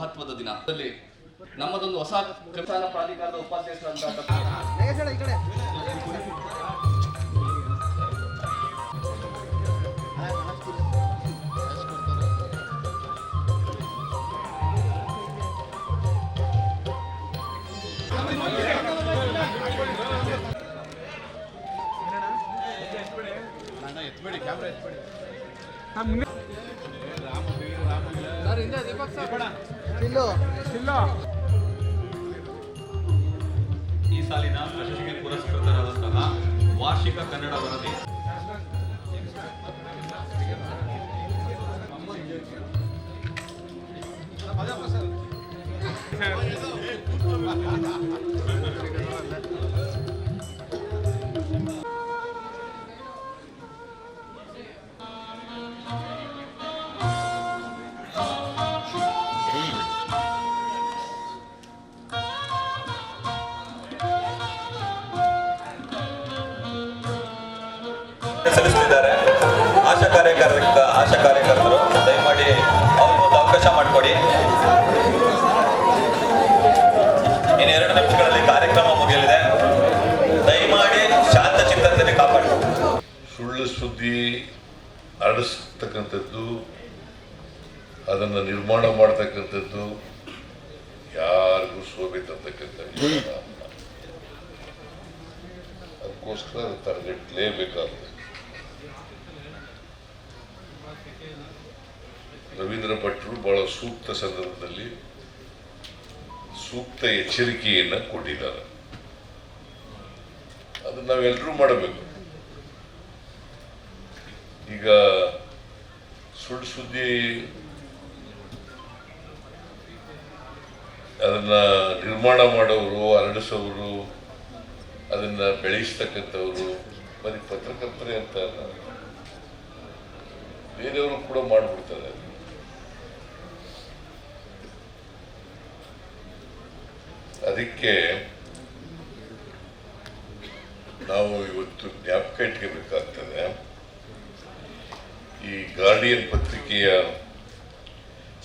ಮಹತ್ವದ ದಿನ. ನಮ್ಮದೊಂದು ಹೊಸ ಕಸಾನ ಪ್ರಾಧಿಕಾರದ ಉಪಾಧ್ಯಕ್ಷರಂತ ಈ ಸಾಲಿನ ಪ್ರಶಸ್ತಿಗೆ ಪುರಸ್ಕೃತರಾದಂತಹ ವಾರ್ಷಿಕ ಕನ್ನಡ ವರದಿ ಸಲ್ಲಿಸುತ್ತಿದ್ದಾರೆ. ಆಶಾ ಕಾರ್ಯಕರ್ತರು ದಯಮಾಡಿ ಅವ್ರಿಗೂ ಒಂದು ಅವಕಾಶ ಮಾಡಿಕೊಡಿ. ಇನ್ನು 2 ನಿಮಿಷಗಳಲ್ಲಿ ಕಾರ್ಯಕ್ರಮ ಮುಗಿಯಲಿದೆ. ದಯಮಾಡಿ ಶಾಂತ ಚಿತ್ತದಲ್ಲಿ ಕಾಪಾಡಿ. ಸುಳ್ಳು ಸುದ್ದಿ ಹರಡಿಸ್ತಕ್ಕಂಥದ್ದು, ಅದನ್ನು ನಿರ್ಮಾಣ ಮಾಡ್ತಕ್ಕಂಥದ್ದು ಯಾರಿಗೂ ಶೋಭೆ ತರ್ತಕ್ಕಂಥ ಅದಕ್ಕೋಸ್ಕರ ತಡೆಗಟ್ಟಲೇಬೇಕಾಗ್ತದೆ. ರವೀಂದ್ರ ಭಟ್ರು ಬಹಳ ಸೂಕ್ತ ಸಂದರ್ಭದಲ್ಲಿ ಸೂಕ್ತ ಎಚ್ಚರಿಕೆಯನ್ನು ಕೊಟ್ಟಿದ್ದಾರೆ. ಅದನ್ನು ನಾವೆಲ್ಲರೂ ಮಾಡಬೇಕು. ಈಗ ಸುಳ್ಳು ಸುದ್ದಿ ಅದನ್ನ ನಿರ್ಮಾಣ ಮಾಡೋರು, ಹರಡಿಸೋರು, ಅದನ್ನ ಬೆಳೆಸ್ತಕ್ಕಂಥವ್ರು ಬರೀ ಪತ್ರಕರ್ತರೇ ಅಂತ ಬೇರೆಯವರು ಕೂಡ ಮಾಡಿಬಿಡ್ತಾರೆ. ಅದಕ್ಕೆ ನಾವು ಇವತ್ತು ಜ್ಞಾಪಕ ಇಟ್ಕೋಬೇಕಾಗ್ತದೆ. ಈ ಗಾರ್ಡಿಯನ್ ಪತ್ರಿಕೆಯ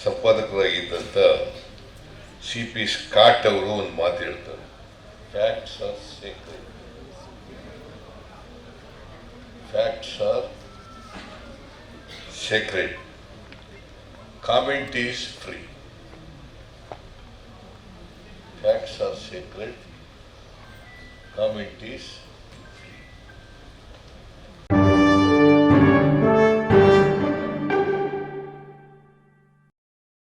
ಸಂಪಾದಕರಾಗಿದ್ದಂಥ CP ಸ್ಕಾಟ್ ಅವರು ಒಂದು ಮಾತು ಹೇಳ್ತಾರೆ, facts are sacred, facts are sacred, comment is free. Facts are sacred, comment is